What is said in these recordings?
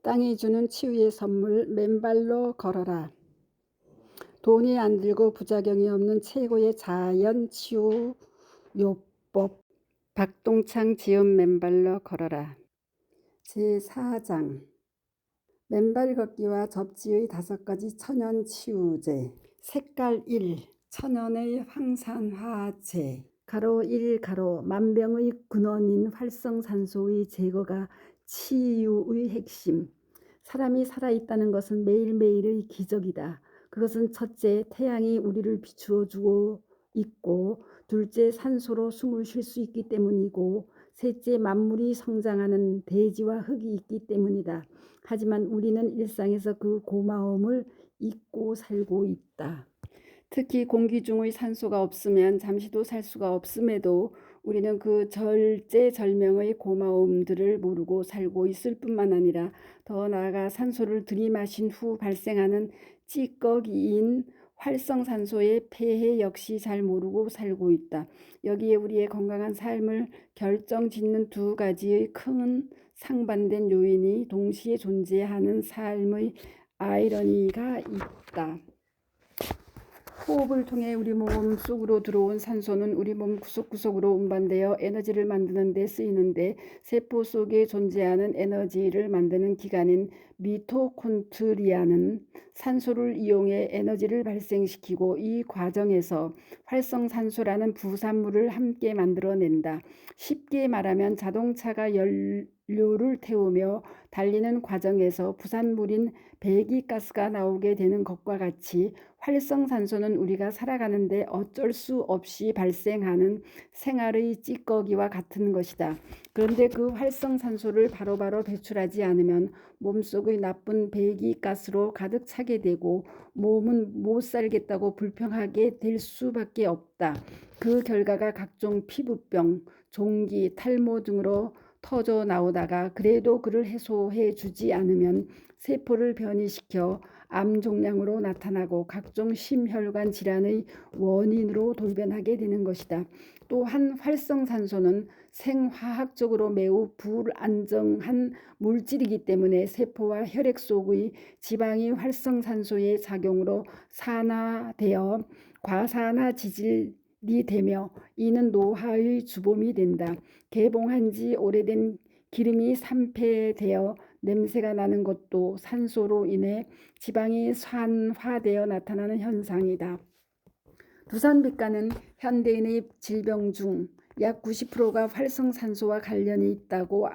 땅이 주는 치유의 선물, 맨발로 걸어라. 돈이 안 들고 부작용이 없는 최고의 자연 치유요법. 박동창 지음 맨발로 걸어라. 제4장 맨발 걷기와 접지의 5가지 천연 치유제. 색깔 1. 천연의 황산화제. 가로 1 가로 만병의 근원인 활성산소의 제거가 치유의 핵심. 사람이 살아있다는 것은 매일매일의 기적이다. 그것은 첫째, 태양이 우리를 비추어주고 있고, 둘째, 산소로 숨을 쉴 수 있기 때문이고, 셋째, 만물이 성장하는 대지와 흙이 있기 때문이다. 하지만 우리는 일상에서 그 고마움을 잊고 살고 있다. 특히 공기 중의 산소가 없으면 잠시도 살 수가 없음에도 우리는 그 절제절명의 고마움들을 모르고 살고 있을 뿐만 아니라 더 나아가 산소를 들이마신 후 발생하는 찌꺼기인 활성산소의 폐해 역시 잘 모르고 살고 있다. 여기에 우리의 건강한 삶을 결정짓는 2가지의 큰 상반된 요인이 동시에 존재하는 삶의 아이러니가 있다. 호흡을 통해 우리 몸 속으로 들어온 산소는 우리 몸 구석구석으로 운반되어 에너지를 만드는 데 쓰이는데, 세포 속에 존재하는 에너지를 만드는 기관인 미토콘드리아는 산소를 이용해 에너지를 발생시키고 이 과정에서 활성산소라는 부산물을 함께 만들어낸다. 쉽게 말하면 자동차가 연료를 태우며 달리는 과정에서 부산물인 배기가스가 나오게 되는 것과 같이 활성산소는 우리가 살아가는데 어쩔 수 없이 발생하는 생활의 찌꺼기와 같은 것이다. 그런데 그 활성산소를 바로바로 배출하지 않으면 몸속의 나쁜 배기가스로 가득 차게 되고 몸은 못 살겠다고 불평하게 될 수밖에 없다. 그 결과가 각종 피부병, 종기, 탈모 등으로 터져 나오다가 그래도 그를 해소해 주지 않으면 세포를 변이시켜 암 종양으로 나타나고 각종 심혈관 질환의 원인으로 돌변하게 되는 것이다. 또한 활성산소는 생화학적으로 매우 불안정한 물질이기 때문에 세포와 혈액 속의 지방이 활성산소의 작용으로 산화되어 과산화 지질이 되며 이는 노화의 주범이 된다. 개봉한 지 오래된 기름이 산패되어 냄새가 나는 것도 산소로 인해 지방이 산화되어 나타나는 현상이다. 두산빛과는 현대인의 질병 중 약 90%가 활성산소와 관련이 있다고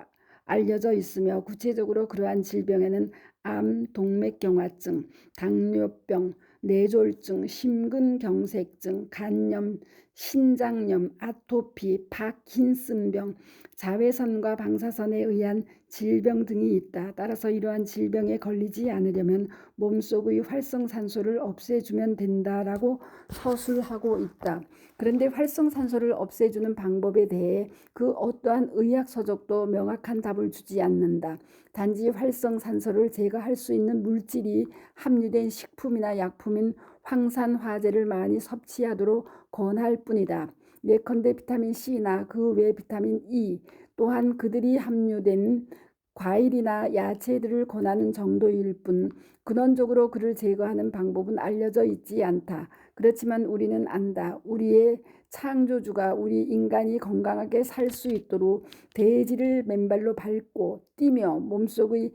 알려져 있으며, 구체적으로 그러한 질병에는 암, 동맥경화증, 당뇨병, 뇌졸중, 심근경색증, 간염, 신장염, 아토피, 파킨슨병, 자외선과 방사선에 의한 질병 등이 있다. 따라서 이러한 질병에 걸리지 않으려면 몸속의 활성산소를 없애주면 된다라고 서술하고 있다. 그런데 활성산소를 없애주는 방법에 대해 그 어떠한 의학서적도 명확한 답을 주지 않는다. 단지 활성산소를 제거할 수 있는 물질이 함유된 식품이나 약품인 황산화제를 많이 섭취하도록 권할 뿐이다. 예컨대 비타민 C나 그 외 비타민 E, 또한 그들이 함유된 과일이나 야채들을 권하는 정도일 뿐 근원적으로 그를 제거하는 방법은 알려져 있지 않다. 그렇지만 우리는 안다. 우리의 창조주가 우리 인간이 건강하게 살 수 있도록 대지를 맨발로 밟고 뛰며 몸속의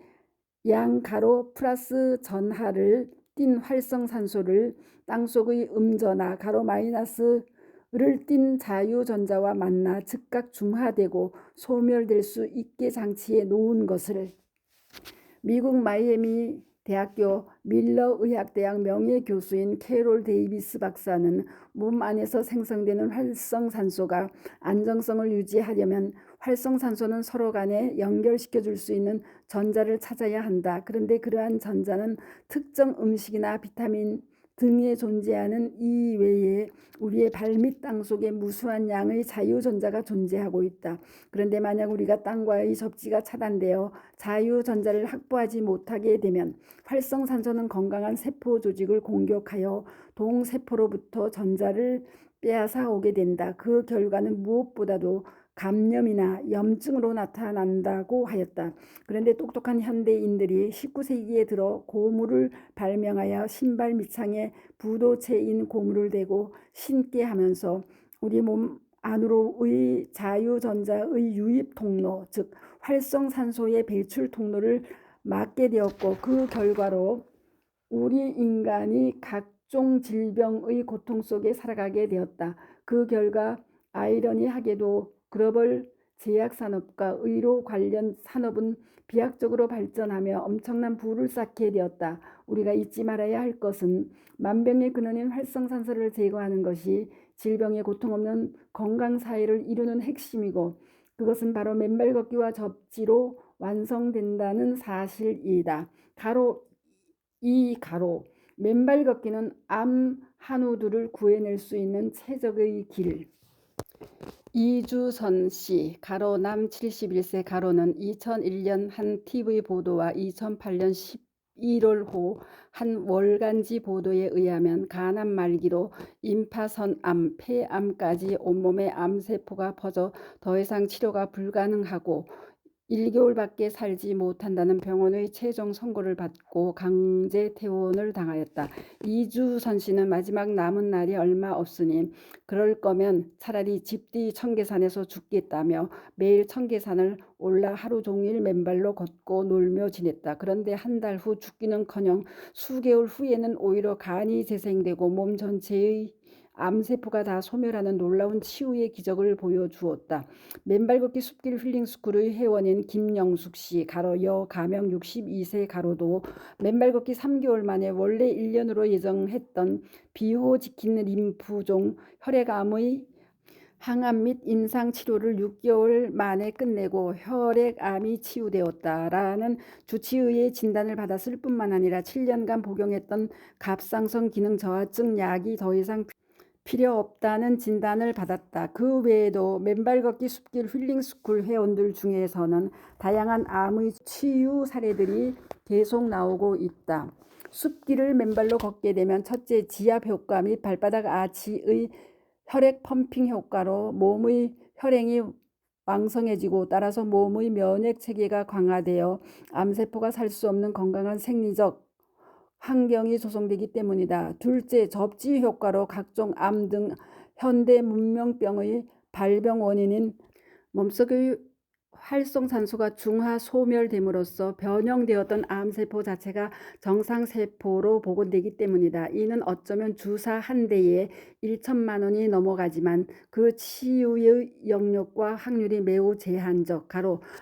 양가로 플러스 전하를 띤 활성산소를 땅속의 음전하 가로 마이너스를 띤 자유전자와 만나 즉각 중화되고 소멸될 수 있게 장치해 놓은 것을 미국 마이애미 대학교 밀러 의학대학 명예교수인 캐롤 데이비스 박사는 몸 안에서 생성되는 활성산소가 안정성을 유지하려면 활성산소는 서로 간에 연결시켜 줄 수 있는 전자를 찾아야 한다. 그런데 그러한 전자는 특정 음식이나 비타민 등에 존재하는 이외에 우리의 발밑 땅 속에 무수한 양의 자유전자가 존재하고 있다. 그런데 만약 우리가 땅과의 접지가 차단되어 자유전자를 확보하지 못하게 되면 활성산소는 건강한 세포 조직을 공격하여 동세포로부터 전자를 빼앗아 오게 된다. 그 결과는 무엇보다도 감염이나 염증으로 나타난다고 하였다. 그런데 똑똑한 현대인들이 19세기에 들어 고무를 발명하여 신발 밑창에 부도체인 고무를 대고 신게 하면서 우리 몸 안으로의 자유전자의 유입 통로, 즉 활성산소의 배출 통로를 막게 되었고, 그 결과로 우리 인간이 각종 질병의 고통 속에 살아가게 되었다. 그 결과 아이러니하게도 글로벌 제약산업과 의료 관련 산업은 비약적으로 발전하며 엄청난 부를 쌓게 되었다. 우리가 잊지 말아야 할 것은 만병의 근원인 활성산소를 제거하는 것이 질병의 고통 없는 건강사회를 이루는 핵심이고, 그것은 바로 맨발 걷기와 접지로 완성된다는 사실이다. 맨발 걷기는 암 한우들을 구해낼 수 있는 최적의 길. 이주선 씨, 남 71세, 는 2001년 한 TV 보도와 2008년 11월 호 한 월간지 보도에 의하면 간암 말기로 임파선암, 폐암까지 온몸에 암세포가 퍼져 더 이상 치료가 불가능하고 1개월밖에 살지 못한다는 병원의 최종 선고를 받고 강제 퇴원을 당하였다. 이주선 씨는 마지막 남은 날이 얼마 없으니 그럴 거면 차라리 집 뒤 청계산에서 죽겠다며 매일 청계산을 올라 하루 종일 맨발로 걷고 놀며 지냈다. 그런데 한 달 후 죽기는커녕 수개월 후에는 오히려 간이 재생되고 몸 전체의 암세포가 다 소멸하는 놀라운 치유의 기적을 보여주었다. 맨발 걷기 숲길 힐링스쿨의 회원인 김영숙 씨, 여 가명 62세, 도 맨발 걷기 3개월 만에 원래 1년으로 예정했던 비호지킨 림프종 혈액암의 항암 및 임상 치료를 6개월 만에 끝내고 혈액암이 치유되었다라는 주치의의 진단을 받았을 뿐만 아니라 7년간 복용했던 갑상선 기능 저하증 약이 더 이상 필요 없다는 진단을 받았다. 그 외에도 맨발 걷기 숲길 힐링스쿨 회원들 중에서는 다양한 암의 치유 사례들이 계속 나오고 있다. 숲길을 맨발로 걷게 되면 첫째, 지압 효과 및 발바닥 아치의 혈액 펌핑 효과로 몸의 혈행이 왕성해지고, 따라서 몸의 면역 체계가 강화되어 암세포가 살 수 없는 건강한 생리적 환경이 조성되기 때문이다. 둘째, 접지 효과로 각종 암 등 현대 문명병의 발병 원인인 몸속의 활성산소가 중화 소멸됨으로써 변형되었던 암세포 자체가 정상세포로 복원되기 때문이다. 이는 어쩌면 주사 한 대에 1천만 원이 넘어가지만 그 치유의 영역과 확률이 매우 제한적,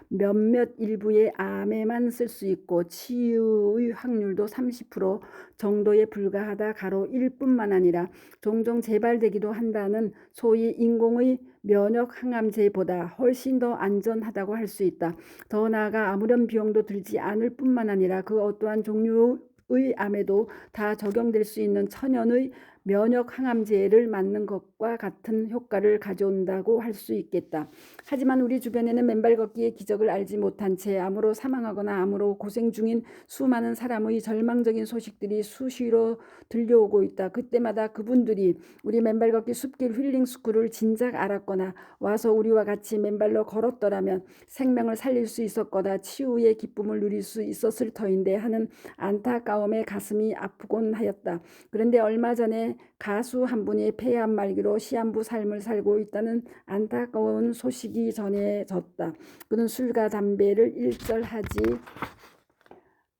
몇몇 일부의 암에만 쓸 수 있고 치유의 확률도 30% 정도에 불과하다. 일 뿐만 아니라 종종 재발되기도 한다는 소위 인공의 면역 항암제보다 훨씬 더 안전하다고 할 수 있다. 더 나아가 아무런 비용도 들지 않을 뿐만 아니라 그 어떠한 종류의 암에도 다 적용될 수 있는 천연의 면역 항암제를 맞는 것과 같은 효과를 가져온다고 할 수 있겠다. 하지만 우리 주변에는 맨발 걷기의 기적을 알지 못한 채 암으로 사망하거나 암으로 고생 중인 수많은 사람의 절망적인 소식들이 수시로 들려오고 있다. 그때마다 그분들이 우리 맨발 걷기 숲길 힐링스쿨을 진작 알았거나 와서 우리와 같이 맨발로 걸었더라면 생명을 살릴 수 있었거나 치유의 기쁨을 누릴 수 있었을 터인데 하는 안타까움에 가슴이 아프곤 하였다. 그런데 얼마 전에 가수 한 분이 폐암 말기로 시한부 삶을 살고 있다는 안타까운 소식이 전해졌다. 그는 술과 담배를 일절하지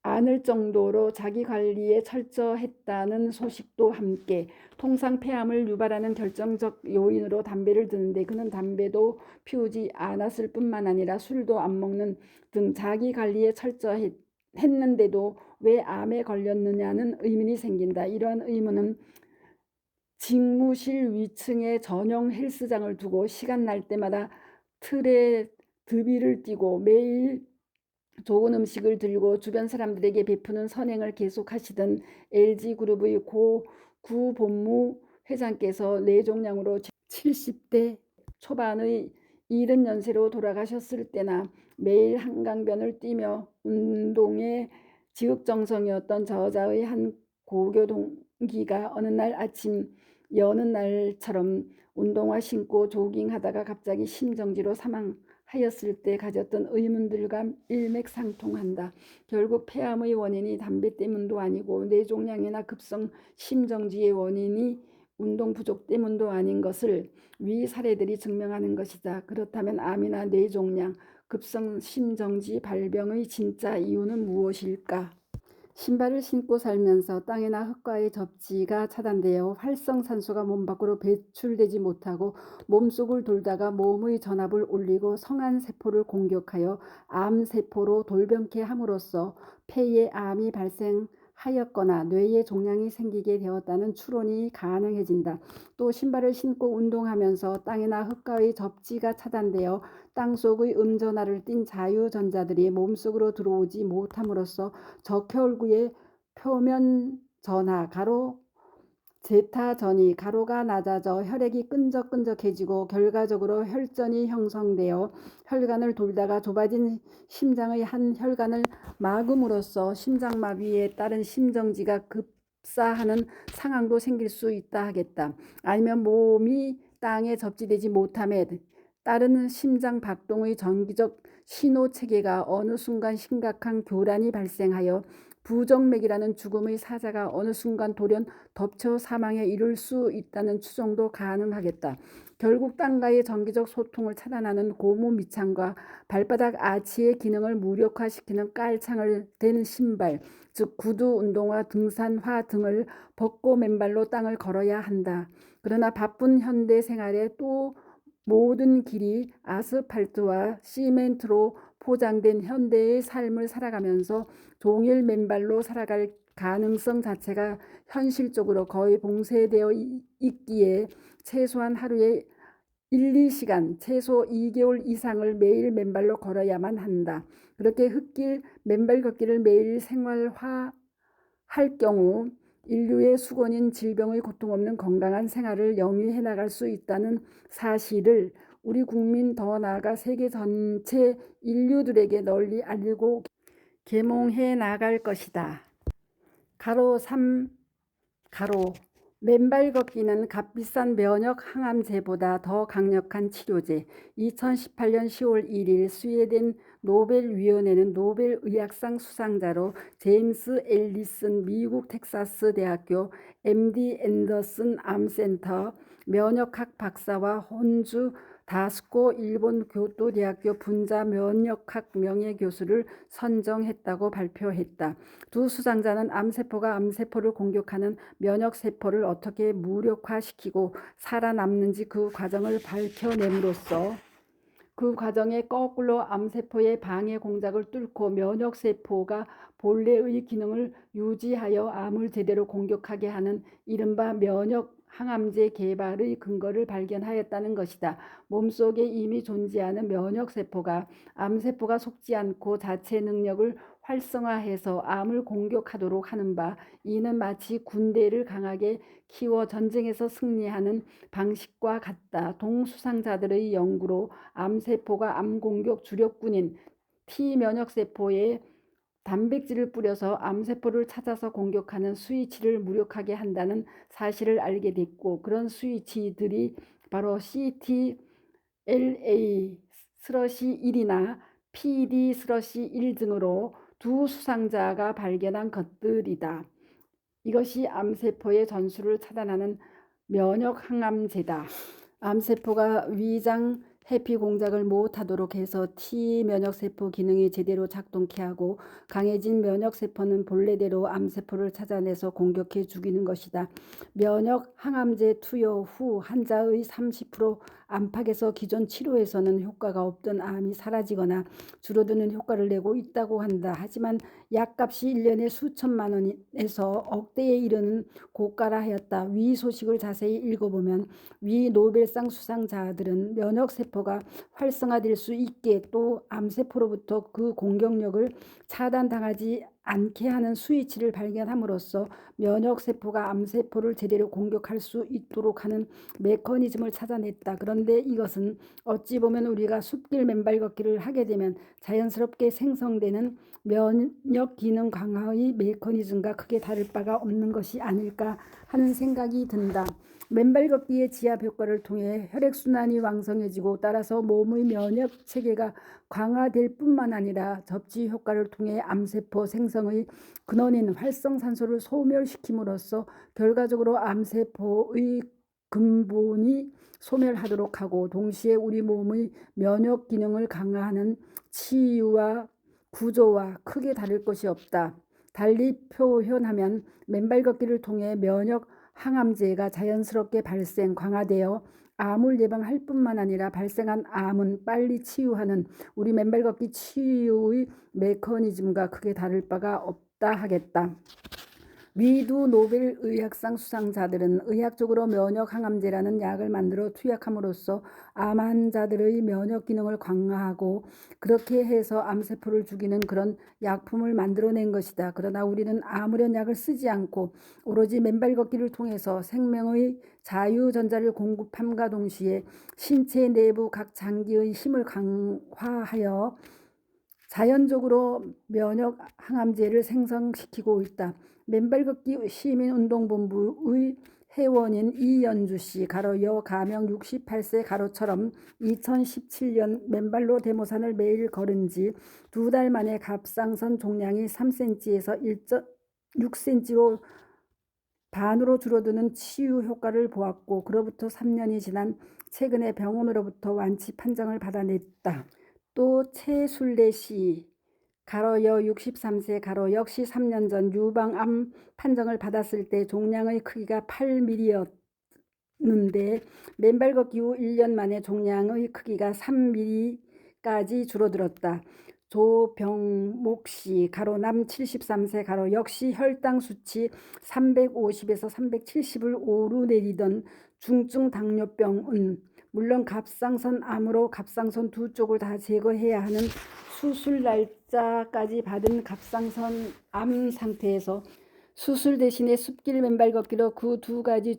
않을 정도로 자기 관리에 철저했다는 소식도 함께 통상 폐암을 유발하는 결정적 요인으로 담배를 드는데, 그는 담배도 피우지 않았을 뿐만 아니라 술도 안 먹는 등 자기 관리에 철저했는데도 왜 암에 걸렸느냐는 의문이 생긴다. 이러한 의문은 직무실 위층에 전용 헬스장을 두고 시간 날 때마다 틀에 드비를 띠고 매일 좋은 음식을 들고 주변 사람들에게 베푸는 선행을 계속하시던 LG그룹의 구 본무 회장께서 뇌종양으로 70대 초반의 이른 연세로 돌아가셨을 때나 매일 한강변을 뛰며 운동에 지극정성이었던 저자의 한 고교 동기가 어느 날 아침 여는 날처럼 운동화 신고 조깅하다가 갑자기 심정지로 사망하였을 때 가졌던 의문들과 일맥상통한다. 결국 폐암의 원인이 담배 때문도 아니고 뇌종양이나 급성 심정지의 원인이 운동 부족 때문도 아닌 것을 위 사례들이 증명하는 것이다. 그렇다면 암이나 뇌종양, 급성 심정지 발병의 진짜 이유는 무엇일까? 신발을 신고 살면서 땅이나 흙과의 접지가 차단되어 활성산소가 몸 밖으로 배출되지 못하고 몸속을 돌다가 몸의 전압을 올리고 성안세포를 공격하여 암세포로 돌변케 함으로써 폐에 암이 발생하였거나 뇌에 종양이 생기게 되었다는 추론이 가능해진다. 또 신발을 신고 운동하면서 땅이나 흙과의 접지가 차단되어 땅속의 음전하를 띤 자유전자들이 몸속으로 들어오지 못함으로써 적혈구의 표면 전하 가로 제타전이 가로가 낮아져 혈액이 끈적끈적해지고 결과적으로 혈전이 형성되어 혈관을 돌다가 좁아진 심장의 한 혈관을 막음으로써 심장마비에 따른 심정지가 급사하는 상황도 생길 수 있다 하겠다. 아니면 몸이 땅에 접지되지 못함에 따른 심장 박동의 전기적 신호체계가 어느 순간 심각한 교란이 발생하여 부정맥이라는 죽음의 사자가 어느 순간 돌연 덮쳐 사망에 이를 수 있다는 추정도 가능하겠다. 결국 땅과의 전기적 소통을 차단하는 고무 밑창과 발바닥 아치의 기능을 무력화시키는 깔창을 댄 신발, 즉 구두, 운동화, 등산화 등을 벗고 맨발로 땅을 걸어야 한다. 그러나 바쁜 현대 생활에 또 모든 길이 아스팔트와 시멘트로 포장된 현대의 삶을 살아가면서 종일 맨발로 살아갈 가능성 자체가 현실적으로 거의 봉쇄되어 있기에 최소한 하루에 1~2시간, 최소 2개월 이상을 매일 맨발로 걸어야만 한다. 그렇게 흙길, 맨발 걷기를 매일 생활화할 경우 인류의 수건인 질병의 고통 없는 건강한 생활을 영위해 나갈 수 있다는 사실을 우리 국민 더 나아가 세계 전체 인류들에게 널리 알리고 계몽해 나갈 것이다. 가로 3 가로 맨발 걷기는 값비싼 면역 항암제보다 더 강력한 치료제. 2018년 10월 1일 스웨덴 노벨위원회는 노벨 의학상 수상자로 제임스 앨리슨 미국 텍사스 대학교 MD 앤더슨 암센터 면역학 박사와 혼주 다스코 일본 교토 대학교 분자 면역학 명예교수를 선정했다고 발표했다. 두 수상자는 암세포가 암세포를 공격하는 면역세포를 어떻게 무력화시키고 살아남는지 그 과정을 밝혀냄으로써 그 과정에 거꾸로 암세포의 방해 공작을 뚫고 면역세포가 본래의 기능을 유지하여 암을 제대로 공격하게 하는 이른바 면역 항암제 개발의 근거를 발견하였다는 것이다. 몸속에 이미 존재하는 면역세포가 암세포가 속지 않고 자체 능력을 활성화해서 암을 공격하도록 하는 바, 이는 마치 군대를 강하게 키워 전쟁에서 승리하는 방식과 같다. 동수상자들의 연구로 암세포가 암공격 주력군인 T면역세포에 단백질을 뿌려서 암세포를 찾아서 공격하는 스위치를 무력하게 한다는 사실을 알게 됐고, 그런 스위치들이 바로 CTLA-1이나 PD-1 등으로 두 수상자가 발견한 것들이다. 이것이 암세포의 전수를 차단하는 면역항암제다. 암세포가 위장 해피 공작을 못하도록 해서 T면역세포 기능이 제대로 작동케 하고 강해진 면역세포는 본래대로 암세포를 찾아내서 공격해 죽이는 것이다. 면역항암제 투여 후 환자의 30% 안팎에서 기존 치료에서는 효과가 없던 암이 사라지거나 줄어드는 효과를 내고 있다고 한다. 하지만 약값이 1년에 수천만 원에서 억대에 이르는 고가라 하였다. 위 소식을 자세히 읽어보면 위 노벨상 수상자들은 면역세포가 활성화될 수 있게 또 암세포로부터 그 공격력을 차단당하지 않게 하는 스위치를 발견함으로써 면역세포가 암세포를 제대로 공격할 수 있도록 하는 메커니즘을 찾아냈다. 그런데 이것은 어찌 보면 우리가 숲길 맨발 걷기를 하게 되면 자연스럽게 생성되는 면역 기능 강화의 메커니즘과 크게 다를 바가 없는 것이 아닐까 하는 생각이 든다. 맨발 걷기의 지압 효과를 통해 혈액순환이 왕성해지고 따라서 몸의 면역 체계가 강화될 뿐만 아니라 접지 효과를 통해 암세포 생성의 근원인 활성산소를 소멸시킴으로써 결과적으로 암세포의 근본이 소멸하도록 하고 동시에 우리 몸의 면역 기능을 강화하는 치유와 구조와 크게 다를 것이 없다. 달리 표현하면 맨발 걷기를 통해 면역 항암제가 자연스럽게 발생, 강화되어 암을 예방할 뿐만 아니라 발생한 암은 빨리 치유하는 우리 맨발 걷기 치유의 메커니즘과 크게 다를 바가 없다 하겠다. 위두 노벨 의학상 수상자들은 의학적으로 면역 항암제라는 약을 만들어 투약함으로써 암 환자들의 면역 기능을 강화하고 그렇게 해서 암세포를 죽이는 그런 약품을 만들어낸 것이다. 그러나 우리는 아무런 약을 쓰지 않고 오로지 맨발 걷기를 통해서 생명의 자유전자를 공급함과 동시에 신체 내부 각 장기의 힘을 강화하여 자연적으로 면역 항암제를 생성시키고 있다. 맨발 걷기 시민운동본부의 회원인 이연주 씨 (여 가명 68세) (2017년) 맨발로 대모산을 매일 걸은 지 2달 만에 갑상선 종양이 3cm에서 1.6cm로 반으로 줄어드는 치유 효과를 보았고 그로부터 3년이 지난 최근에 병원으로부터 완치 판정을 받아냈다. 또 최술래 씨 (여 63세) 역시 3년 전 유방암 판정을 받았을 때 종양의 크기가 8mm였는데 맨발 걷기 후 1년 만에 종양의 크기가 3mm까지 줄어들었다. 조병목 씨 (남 73세) 역시 혈당 수치 350에서 370을 오르내리던 중증 당뇨병은 물론 갑상선 암으로 갑상선 두 쪽을 다 제거해야 하는 수술 날짜까지 받은 갑상선 암 상태에서 수술 대신에 숲길 맨발 걷기로 그 두 가지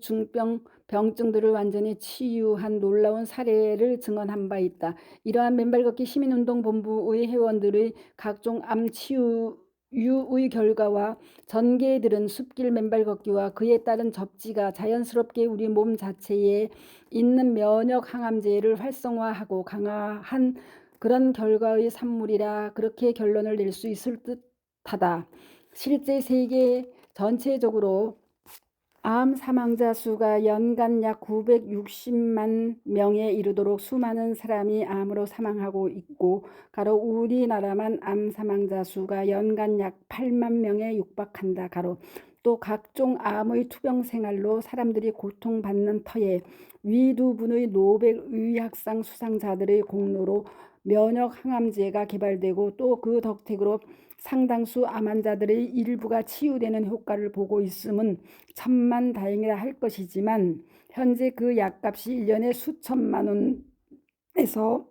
병증들을 완전히 치유한 놀라운 사례를 증언한 바 있다. 이러한 맨발 걷기 시민운동본부의 회원들의 각종 암 치유의 결과와 전개들은 숲길 맨발 걷기와 그에 따른 접지가 자연스럽게 우리 몸 자체에 있는 면역 항암제를 활성화하고 강화한 그런 결과의 산물이라 그렇게 결론을 낼 수 있을 듯하다. 실제 세계 전체적으로 암 사망자 수가 연간 약 960만 명에 이르도록 수많은 사람이 암으로 사망하고 있고 우리나라만 암 사망자 수가 연간 약 8만 명에 육박한다. 또 각종 암의 투병 생활로 사람들이 고통받는 터에 위 두 분의 노벨 의학상 수상자들의 공로로 면역 항암제가 개발되고 또 그 덕택으로 상당수 암 환자들의 일부가 치유되는 효과를 보고 있음은 천만다행이라 할 것이지만 현재 그 약값이 1년에 수천만 원에서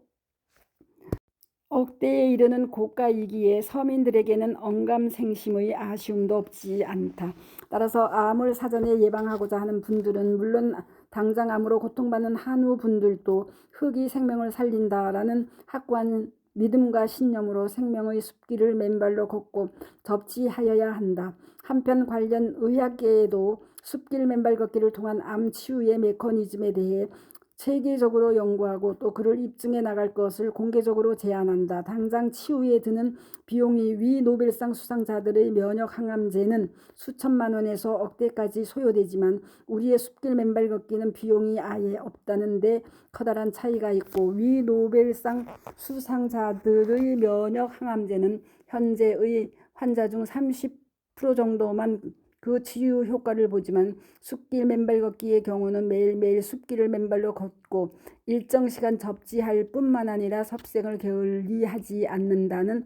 억대에 이르는 고가이기에 서민들에게는 언감생심의 아쉬움도 없지 않다. 따라서 암을 사전에 예방하고자 하는 분들은 물론 당장 암으로 고통받는 한우 분들도 흙이 생명을 살린다라는 확고한 믿음과 신념으로 생명의 숲길을 맨발로 걷고 접지하여야 한다. 한편 관련 의학계에도 숲길 맨발 걷기를 통한 암 치유의 메커니즘에 대해 체계적으로 연구하고 또 그를 입증해 나갈 것을 공개적으로 제안한다. 당장 치유에 드는 비용이 위 노벨상 수상자들의 면역 항암제는 수천만 원에서 억대까지 소요되지만 우리의 숲길 맨발 걷기는 비용이 아예 없다는 데 커다란 차이가 있고 위 노벨상 수상자들의 면역 항암제는 현재의 환자 중 30% 정도만 그 치유 효과를 보지만 숲길 맨발 걷기의 경우는 매일매일 숲길을 맨발로 걷고 일정 시간 접지할 뿐만 아니라 섭생을 게을리하지 않는다는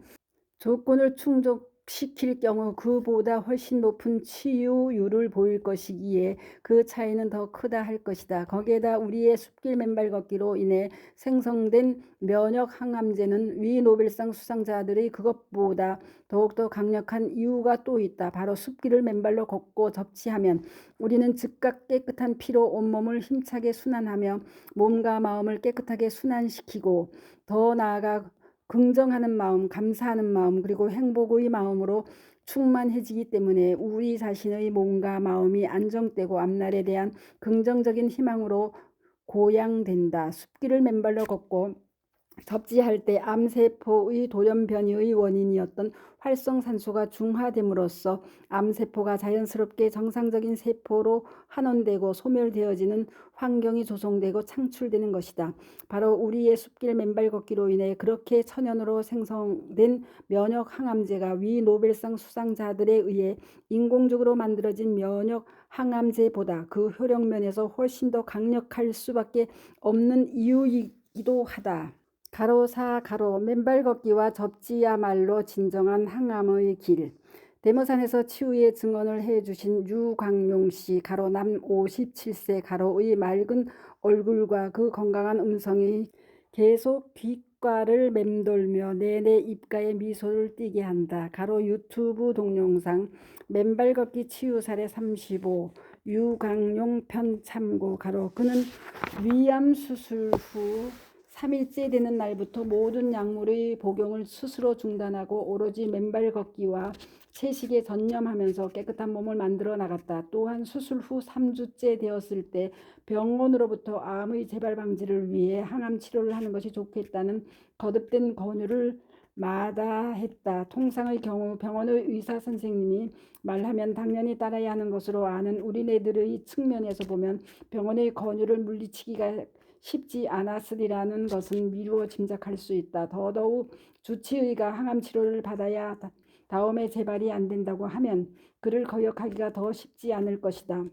조건을 충족시킬 경우 그보다 훨씬 높은 치유율을 보일 것이기에 그 차이는 더 크다 할 것이다. 거기에다 우리의 숲길 맨발 걷기로 인해 생성된 면역 항암제는 위 노벨상 수상자들의 그것보다 더욱더 강력한 이유가 또 있다. 바로 숲길을 맨발로 걷고 접지하면 우리는 즉각 깨끗한 피로 온몸을 힘차게 순환하며 몸과 마음을 깨끗하게 순환시키고 더 나아가 긍정하는 마음, 감사하는 마음, 그리고 행복의 마음으로 충만해지기 때문에 우리 자신의 몸과 마음이 안정되고 앞날에 대한 긍정적인 희망으로 고양된다. 숲길을 맨발로 걷고 접지할 때 암세포의 돌연변이의 원인이었던 활성산소가 중화됨으로써 암세포가 자연스럽게 정상적인 세포로 환원되고 소멸되어지는 환경이 조성되고 창출되는 것이다. 바로 우리의 숲길 맨발 걷기로 인해 그렇게 천연으로 생성된 면역 항암제가 위 노벨상 수상자들에 의해 인공적으로 만들어진 면역 항암제보다 그 효력 면에서 훨씬 더 강력할 수밖에 없는 이유이기도 하다. 가로사 가로 맨발 걷기와 접지야말로 진정한 항암의 길. 대모산에서 치유의 증언을 해주신 유광용씨 가로 남 57세 가로의 맑은 얼굴과 그 건강한 음성이 계속 귓가를 맴돌며 내내 입가에 미소를 띠게 한다. 가로 유튜브 동영상 맨발 걷기 치유 사례 35 유광용 편 참고. 가로 그는 위암 수술 후 3일째 되는 날부터 모든 약물의 복용을 스스로 중단하고 오로지 맨발 걷기와 채식에 전념하면서 깨끗한 몸을 만들어 나갔다. 또한 수술 후 3주째 되었을 때 병원으로부터 암의 재발 방지를 위해 항암 치료를 하는 것이 좋겠다는 거듭된 권유를 마다했다. 통상의 경우 병원의 의사 선생님이 말하면 당연히 따라야 하는 것으로 아는 우리네들의 측면에서 보면 병원의 권유를 물리치기가 쉽지 않았으리라는 것은 미루어 짐작할 수 있다. 더더욱 주치의가 항암 치료를 받아야 다음에 재발이 안 된다고 하면 그를 거역하기가 더 쉽지 않을 것이다.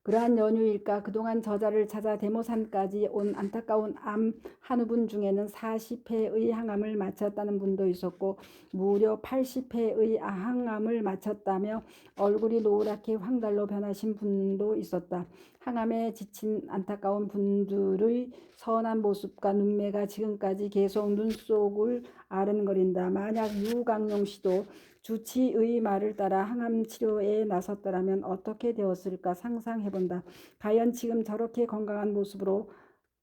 그러한 연유일까 그동안 저자를 찾아 대모산까지 온 안타까운 암 한우분 중에는 40회의 항암을 마쳤다는 분도 있었고 무려 80회의 항암을 마쳤다며 얼굴이 노랗게 황달로 변하신 분도 있었다. 항암에 지친 안타까운 분들의 선한 모습과 눈매가 지금까지 계속 눈 속을 아른거린다. 만약 유광용 씨도 주치의 말을 따라 항암 치료에 나섰더라면 어떻게 되었을까 상상해본다. 과연 지금 저렇게 건강한 모습으로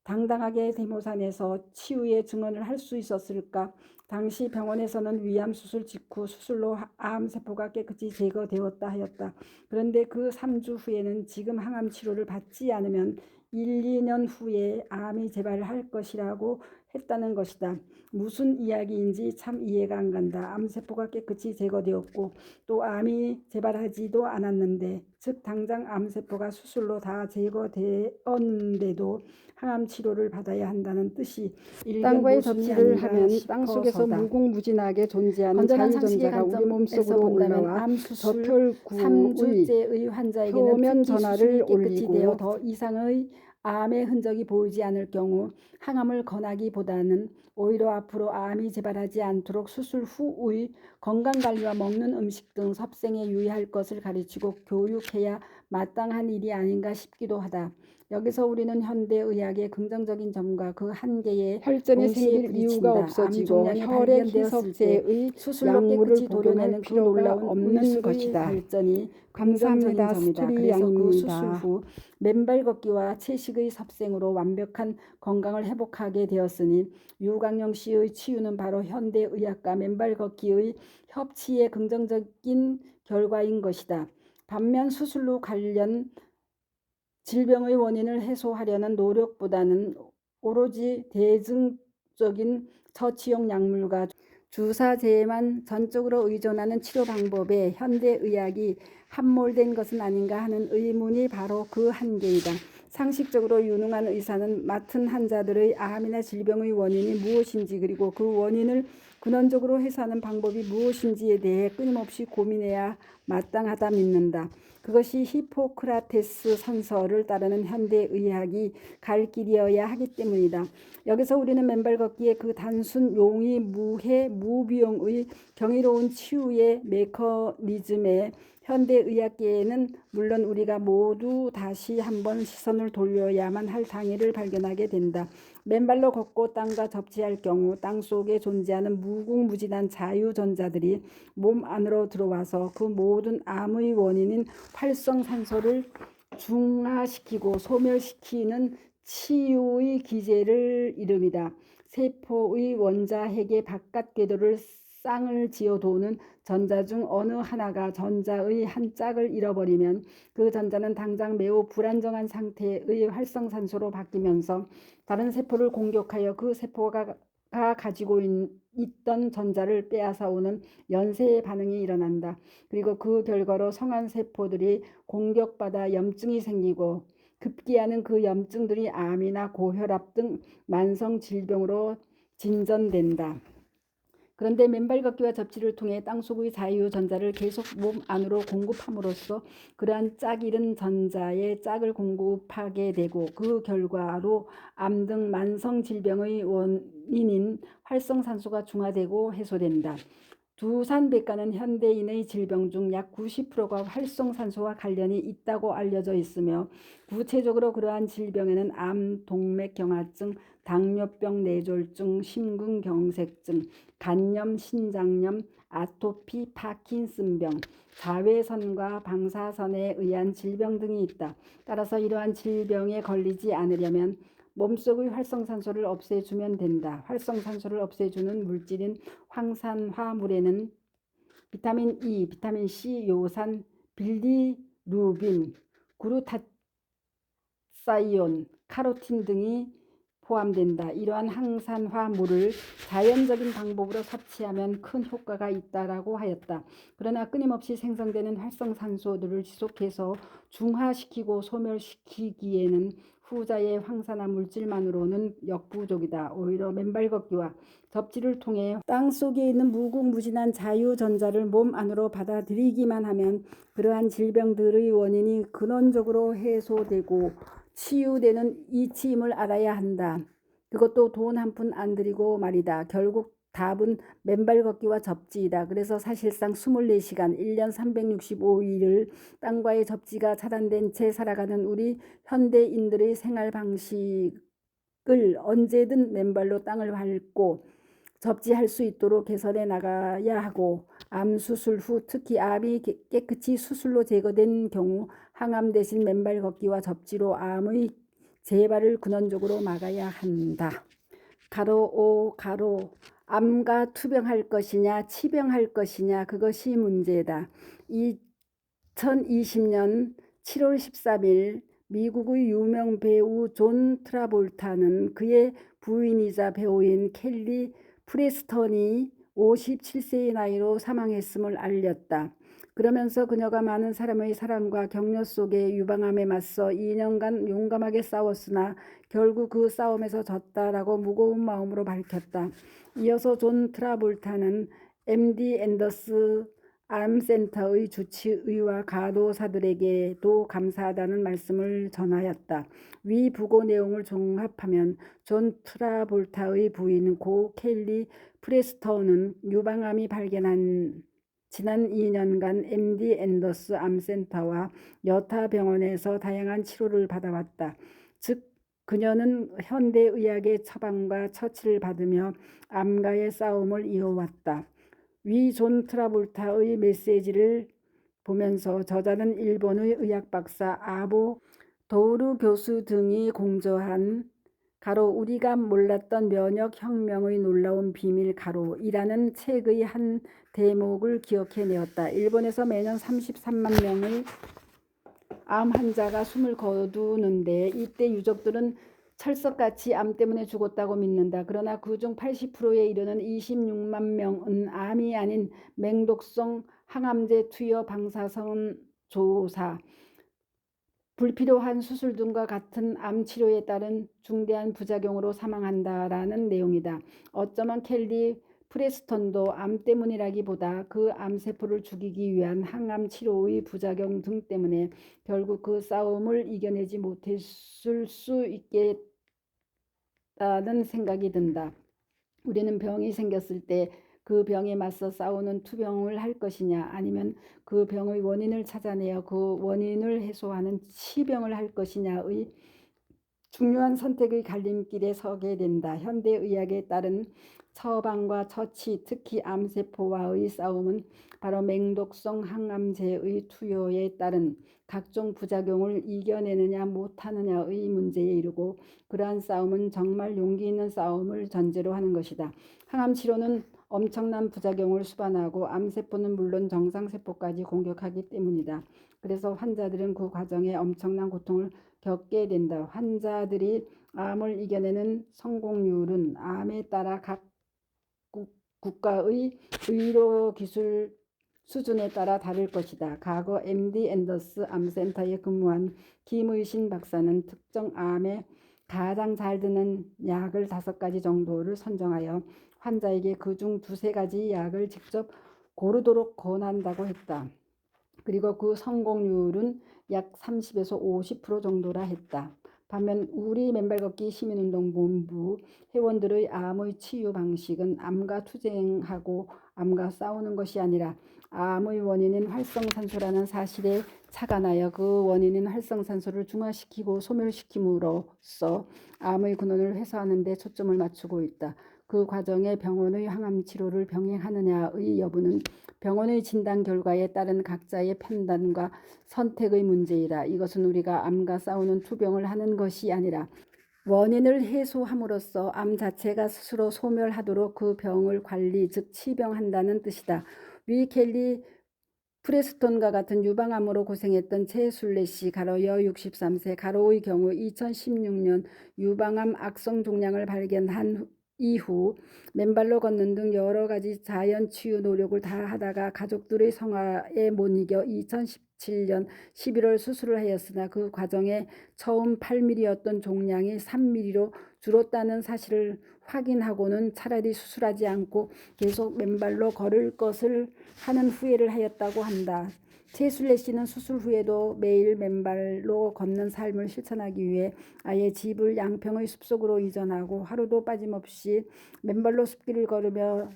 당당하게 대모산에서 치유의 증언을 할 수 있었을까? 당시 병원에서는 위암 수술 직후 수술로 암세포가 깨끗이 제거되었다 하였다. 그런데 그 3주 후에는 지금 항암 치료를 받지 않으면 1, 2년 후에 암이 재발할 것이라고 했다는 것이다. 무슨 이야기인지 참 이해가 안 간다. 암세포가 깨끗이 제거되었고 또 암이 재발하지도 않았는데, 즉 당장 암세포가 수술로 다 제거되었는데도 항암 치료를 받아야 한다는 뜻이 땅과의 모순이 접지를 아닌가 하면 땅속에서 싶어서다. 무궁무진하게 존재하는 건전한 상식의 자유전자가 우리 몸속으로 본다면 올라와 암 수술 저혈구의 3주째의 환자에게는 표면 특히 전하를 수술이 깨끗이 되어 올리고 더 이상의 암의 흔적이 보이지 않을 경우 항암을 권하기보다는 오히려 앞으로 암이 재발하지 않도록 수술 후의 건강관리와 먹는 음식 등 섭생에 유의할 것을 가르치고 교육해야 마땅한 일이 아닌가 싶기도 하다. 여기서 우리는 현대의학의 긍정적인 점과 그 한계에 혈전이 동시에 생길 이유가 부딪힌다. 암 없어지고 종양이 혈액 발견되었을 때 희석제의 수술로 약물을 깨끗이 도려내는 그 복용할 필요가 놀라운 없는 의술의 것이다. 발전이 긍정적인 감사합니다. 점이다. 스토리 그래서 그 수술 양입니다. 후 맨발 걷기와 채식의 섭생으로 완벽한 건강을 회복하게 되었으니 유광용 씨의 치유는 바로 현대의학과 맨발 걷기의 협치의 긍정적인 결과인 것이다. 반면 수술로 관련 질병의 원인을 해소하려는 노력보다는 오로지 대증적인 처치용 약물과 주사제에만 전적으로 의존하는 치료 방법에 현대의학이 함몰된 것은 아닌가 하는 의문이 바로 그 한계이다. 상식적으로 유능한 의사는 맡은 환자들의 암이나 질병의 원인이 무엇인지 그리고 그 원인을 근원적으로 해소하는 방법이 무엇인지에 대해 끊임없이 고민해야 마땅하다 믿는다. 그것이 히포크라테스 선서를 따르는 현대의학이 갈 길이어야 하기 때문이다. 여기서 우리는 맨발 걷기의 그 단순 용의 무해 무비용의 경이로운 치유의 메커니즘에 현대의학계에는 물론 우리가 모두 다시 한번 시선을 돌려야만 할 당위를 발견하게 된다. 맨발로 걷고 땅과 접지할 경우 땅속에 존재하는 무궁무진한 자유전자들이 몸 안으로 들어와서 그 모든 암의 원인인 활성산소를 중화시키고 소멸시키는 치유의 기제를 이릅니다. 세포의 원자 핵의 바깥 궤도를 쌍을 지어 도는 전자 중 어느 하나가 전자의 한 짝을 잃어버리면 그 전자는 당장 매우 불안정한 상태의 활성산소로 바뀌면서 다른 세포를 공격하여 그 세포가 가지고 있던 전자를 빼앗아 오는 연쇄의 반응이 일어난다. 그리고 그 결과로 성한 세포들이 공격받아 염증이 생기고 급기야는 그 염증들이 암이나 고혈압 등 만성 질병으로 진전된다. 그런데 맨발 걷기와 접지를 통해 땅속의 자유전자를 계속 몸 안으로 공급함으로써 그러한 짝 잃은 전자에 짝을 공급하게 되고 그 결과로 암 등 만성 질병의 원인인 활성산소가 중화되고 해소된다. 두산백과는 현대인의 질병 중 약 90%가 활성산소와 관련이 있다고 알려져 있으며 구체적으로 그러한 질병에는 암, 동맥경화증, 당뇨병, 뇌졸중, 심근경색증, 간염, 신장염, 아토피, 파킨슨병, 자외선과 방사선에 의한 질병 등이 있다. 따라서 이러한 질병에 걸리지 않으려면 몸속의 활성산소를 없애주면 된다. 활성산소를 없애주는 물질인 황산화물에는 비타민 E, 비타민 C, 요산, 빌리루빈, 그루타사이온, 카로틴 등이 포함된다. 이러한 항산화물을 자연적인 방법으로 섭취하면 큰 효과가 있다라고 하였다. 그러나 끊임없이 생성되는 활성산소들을 지속해서 중화시키고 소멸시키기에는 후자의 황산화 물질만으로는 역부족이다. 오히려 맨발 걷기와 접지를 통해 땅속에 있는 무궁무진한 자유전자를 몸 안으로 받아들이기만 하면 그러한 질병들의 원인이 근원적으로 해소되고 치유되는 이치임을 알아야 한다. 그것도 돈 한 푼 안 들이고 말이다. 결국 답은 맨발 걷기와 접지이다. 그래서 사실상 24시간 1년 365일을 땅과의 접지가 차단된 채 살아가는 우리 현대인들의 생활 방식을 언제든 맨발로 땅을 밟고 접지할 수 있도록 개선해 나가야 하고 암 수술 후 특히 암이 깨끗이 수술로 제거된 경우 항암 대신 맨발 걷기와 접지로 암의 재발을 근원적으로 막아야 한다. 가로 오 가로 암과 투병할 것이냐 치병할 것이냐 그것이 문제다. 2020년 7월 13일 미국의 유명 배우 존 트라볼타는 그의 부인이자 배우인 켈리 프레스턴이 57세의 나이로 사망했음을 알렸다. 그러면서 그녀가 많은 사람의 사랑과 격려 속에 유방암에 맞서 2년간 용감하게 싸웠으나 결국 그 싸움에서 졌다라고 무거운 마음으로 밝혔다. 이어서 존 트라볼타는 MD 앤더스 암센터의 주치의와 간호사들에게도 감사하다는 말씀을 전하였다. 위 부고 내용을 종합하면 존 트라볼타의 부인 고 켈리 프레스턴은 유방암이 발견한 지난 2년간 MD 앤더스 암센터와 여타 병원에서 다양한 치료를 받아왔다. 즉 그녀는 현대의학의 처방과 처치를 받으며 암과의 싸움을 이어왔다. 위 존 트라볼타의 메시지를 보면서 저자는 일본의 의학 박사 아보 도우루 교수 등이 공저한 가로 우리가 몰랐던 면역혁명의 놀라운 비밀 가로이라는 책의 한 대목을 기억해 내었다. 일본에서 매년 33만 명의 암 환자가 숨을 거두는데 이때 유족들은 철석같이 암 때문에 죽었다고 믿는다. 그러나 그중 80%에 이르는 26만 명은 암이 아닌 맹독성 항암제 투여 방사선 조사, 불필요한 수술 등과 같은 암 치료에 따른 중대한 부작용으로 사망한다라는 내용이다. 어쩌면 켈리 프레스턴도 암 때문이라기보다 그 암세포를 죽이기 위한 항암 치료의 부작용 등 때문에 결국 그 싸움을 이겨내지 못했을 수 있겠다는 생각이 든다. 우리는 병이 생겼을 때 그 병에 맞서 싸우는 투병을 할 것이냐 아니면 그 병의 원인을 찾아내어 그 원인을 해소하는 치병을 할 것이냐의 중요한 선택의 갈림길에 서게 된다. 현대의학에 따른 처방과 처치, 특히 암세포와의 싸움은 바로 맹독성 항암제의 투여에 따른 각종 부작용을 이겨내느냐 못하느냐의 문제에 이르고, 그러한 싸움은 정말 용기 있는 싸움을 전제로 하는 것이다. 항암치료는 엄청난 부작용을 수반하고 암세포는 물론 정상세포까지 공격하기 때문이다. 그래서 환자들은 그 과정에 엄청난 고통을 겪게 된다. 환자들이 암을 이겨내는 성공률은 암에 따라 각 국가의 의료기술 수준에 따라 다를 것이다. 과거 MD 앤더스 암센터에 근무한 김의신 박사는 특정 암에 가장 잘 드는 약을 5가지 정도를 선정하여 환자에게 그중 2~3가지 약을 직접 고르도록 권한다고 했다. 그리고 그 성공률은 약 30에서 50% 정도라 했다. 반면 우리 맨발걷기 시민운동본부 회원들의 암의 치유 방식은 암과 투쟁하고 암과 싸우는 것이 아니라 암의 원인인 활성산소라는 사실에 착안하여 그 원인인 활성산소를 중화시키고 소멸시킴으로써 암의 근원을 해소하는 데 초점을 맞추고 있다. 그 과정에 병원의 항암치료를 병행하느냐의 여부는 병원의 진단 결과에 따른 각자의 판단과 선택의 문제이다. 이것은 우리가 암과 싸우는 투병을 하는 것이 아니라 원인을 해소함으로써 암 자체가 스스로 소멸하도록 그 병을 관리, 즉 치병한다는 뜻이다. 위 켈리 프레스톤과 같은 유방암으로 고생했던 최술래 씨, 가로 여 63세, 가로의 경우 2016년 유방암 악성 종양을 발견한 이후 맨발로 걷는 등 여러 가지 자연 치유 노력을 다 하다가 가족들의 성화에 못 이겨 2017년 11월 수술을 하였으나 그 과정에 처음 8mm였던 종양이 3mm로 줄었다는 사실을 확인하고는 차라리 수술하지 않고 계속 맨발로 걸을 것을 하는 후회를 하였다고 한다. 최술래 씨는 수술 후에도 매일 맨발로 걷는 삶을 실천하기 위해 아예 집을 양평의 숲속으로 이전하고 하루도 빠짐없이 맨발로 숲길을 걸으며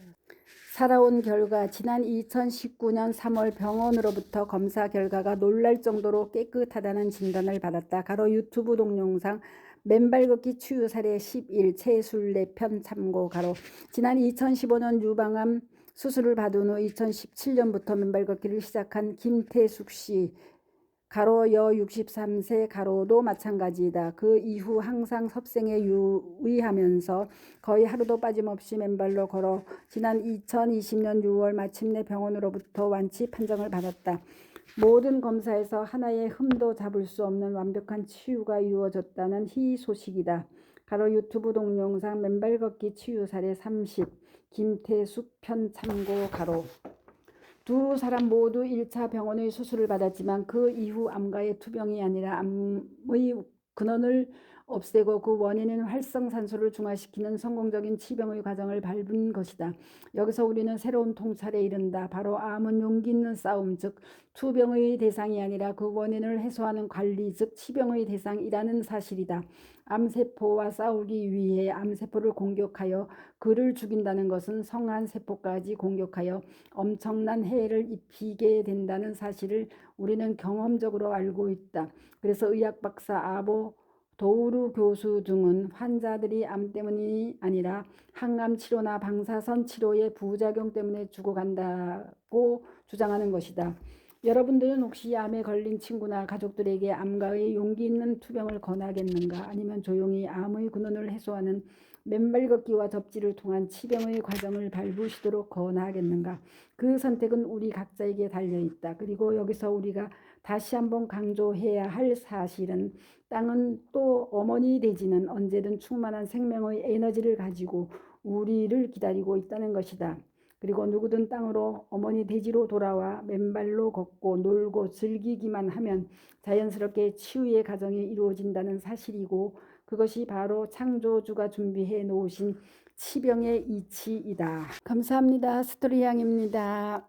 살아온 결과 지난 2019년 3월 병원으로부터 검사 결과가 놀랄 정도로 깨끗하다는 진단을 받았다. 가로 유튜브 동영상 맨발걷기 치유 사례 11 최술래 편 참고. 가로 지난 2015년 유방암 수술을 받은 후 2017년부터 맨발걷기를 시작한 김태숙 씨, 가로 여 63세, 가로도 마찬가지이다. 그 이후 항상 섭생에 유의하면서 거의 하루도 빠짐없이 맨발로 걸어 지난 2020년 6월 마침내 병원으로부터 완치 판정을 받았다. 모든 검사에서 하나의 흠도 잡을 수 없는 완벽한 치유가 이루어졌다는 희소식이다. 가로 유튜브 동영상 맨발걷기 치유 사례 30 김태숙 편 참고. 가로 두 사람 모두 1차 병원의 수술을 받았지만 그 이후 암과의 투병이 아니라 암의 근원을 없애고 그 원인인 활성산소를 중화시키는 성공적인 치병의 과정을 밟은 것이다. 여기서 우리는 새로운 통찰에 이른다. 바로 암은 용기 있는 싸움, 즉 투병의 대상이 아니라 그 원인을 해소하는 관리, 즉 치병의 대상이라는 사실이다. 암세포와 싸우기 위해 암세포를 공격하여 그를 죽인다는 것은 성한세포까지 공격하여 엄청난 해를 입히게 된다는 사실을 우리는 경험적으로 알고 있다. 그래서 의학 박사 아보 도우루 교수 등은 환자들이 암 때문이 아니라 항암 치료나 방사선 치료의 부작용 때문에 죽어간다고 주장하는 것이다. 여러분들은 혹시 암에 걸린 친구나 가족들에게 암과의 용기 있는 투병을 권하겠는가? 아니면 조용히 암의 근원을 해소하는 맨발걷기와 접지를 통한 치병의 과정을 밟으시도록 권하겠는가? 그 선택은 우리 각자에게 달려있다. 그리고 여기서 우리가 다시 한번 강조해야 할 사실은 땅은 또 어머니 돼지는 언제든 충만한 생명의 에너지를 가지고 우리를 기다리고 있다는 것이다. 그리고 누구든 땅으로 어머니 돼지로 돌아와 맨발로 걷고 놀고 즐기기만 하면 자연스럽게 치유의 과정이 이루어진다는 사실이고, 그것이 바로 창조주가 준비해 놓으신 치병의 이치이다. 감사합니다. 스토리양입니다.